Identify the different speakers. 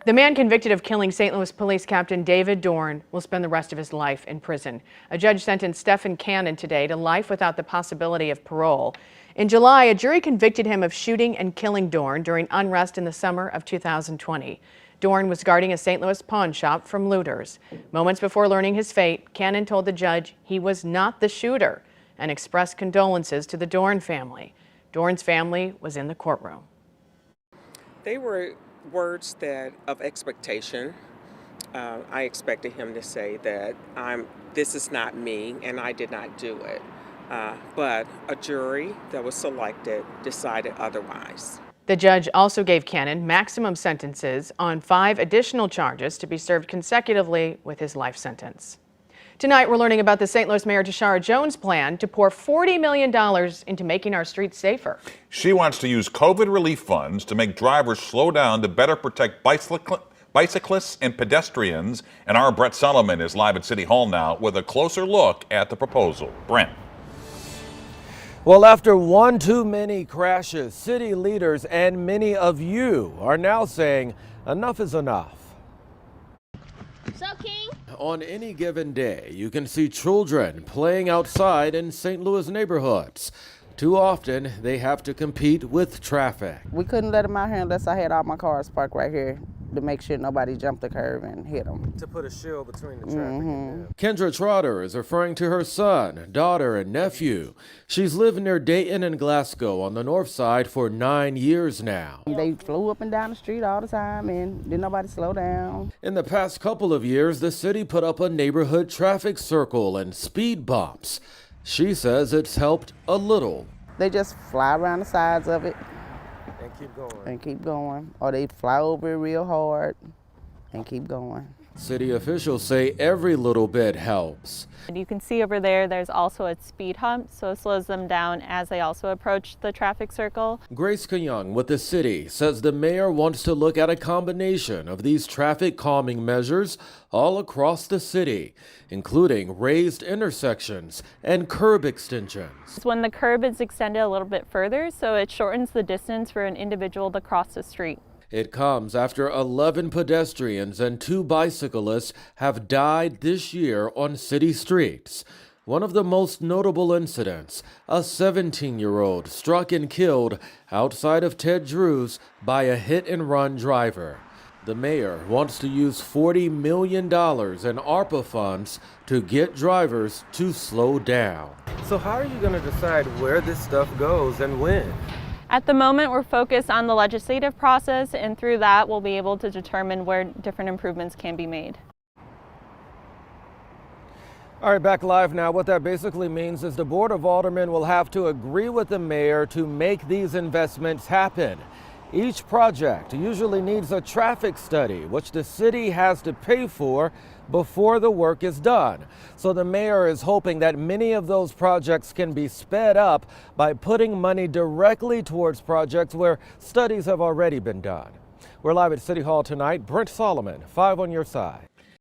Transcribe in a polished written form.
Speaker 1: The man convicted of killing St. Louis Police Captain David Dorn will spend the rest of his life in prison. A judge sentenced Stephen Cannon today to life without the possibility of parole. In July, a jury convicted him of shooting and killing Dorn during unrest in the summer of 2020. Dorn was guarding a St. Louis pawn shop from looters. Moments before learning his fate, Cannon told the judge he was not the shooter and expressed condolences to the Dorn family. Dorn's family was in the courtroom.
Speaker 2: They were words of expectation. I expected him to say that this is not me and I did not do it. But a jury that was selected decided otherwise.
Speaker 1: The judge also gave Cannon maximum sentences on 5 additional charges to be served consecutively with his life sentence. Tonight, we're learning about the St. Louis Mayor Tashara Jones' plan to pour $40 million into making our streets safer.
Speaker 3: She wants to use COVID relief funds to make drivers slow down to better protect bicyclists and pedestrians. And our Brett Solomon is live at City Hall now with a closer look at the proposal. Brent.
Speaker 4: Well, after one too many crashes, city leaders and many of you are now saying enough is enough.
Speaker 5: So, King?
Speaker 4: On any given day, you can see children playing outside in St. Louis neighborhoods. Too often, they have to compete with traffic.
Speaker 6: We couldn't let them out here unless I had all my cars parked right here to make sure nobody jumped the curb and hit them.
Speaker 4: To put a shield between the traffic and them. Kendra Trotter is referring to her son, daughter, and nephew. She's lived near Dayton and Glasgow on the north side for 9 years now.
Speaker 6: They flew up and down the street all the time and didn't nobody slow down.
Speaker 4: In the past couple of years, the city put up a neighborhood traffic circle and speed bumps. She says it's helped a little.
Speaker 6: They just fly around the sides of it.
Speaker 4: And keep
Speaker 6: going. Or they fly over it real hard and keep going.
Speaker 4: City officials say every little bit helps.
Speaker 5: You can see over there, there's also a speed hump, so it slows them down as they also approach the traffic circle.
Speaker 4: Grace Kayung with the city says the mayor wants to look at a combination of these traffic calming measures all across the city, including raised intersections and curb extensions.
Speaker 5: When the curb is extended a little bit further, so it shortens the distance for an individual to cross the street.
Speaker 4: It comes after 11 pedestrians and 2 bicyclists have died this year on city streets. One of the most notable incidents, a 17-year-old struck and killed outside of Ted Drew's by a hit-and-run driver. The mayor wants to use $40 million in ARPA funds to get drivers to slow down. So how are you going to decide where this stuff goes and when?
Speaker 5: At the moment, we're focused on the legislative process, and through that, we'll be able to determine where different improvements can be made.
Speaker 4: All right, back live now. What that basically means is the Board of Aldermen will have to agree with the mayor to make these investments happen. Each project usually needs a traffic study, which the city has to pay for before the work is done. So the mayor is hoping that many of those projects can be sped up by putting money directly towards projects where studies have already been done. We're live at City Hall tonight. Brent Solomon, 5 on your side.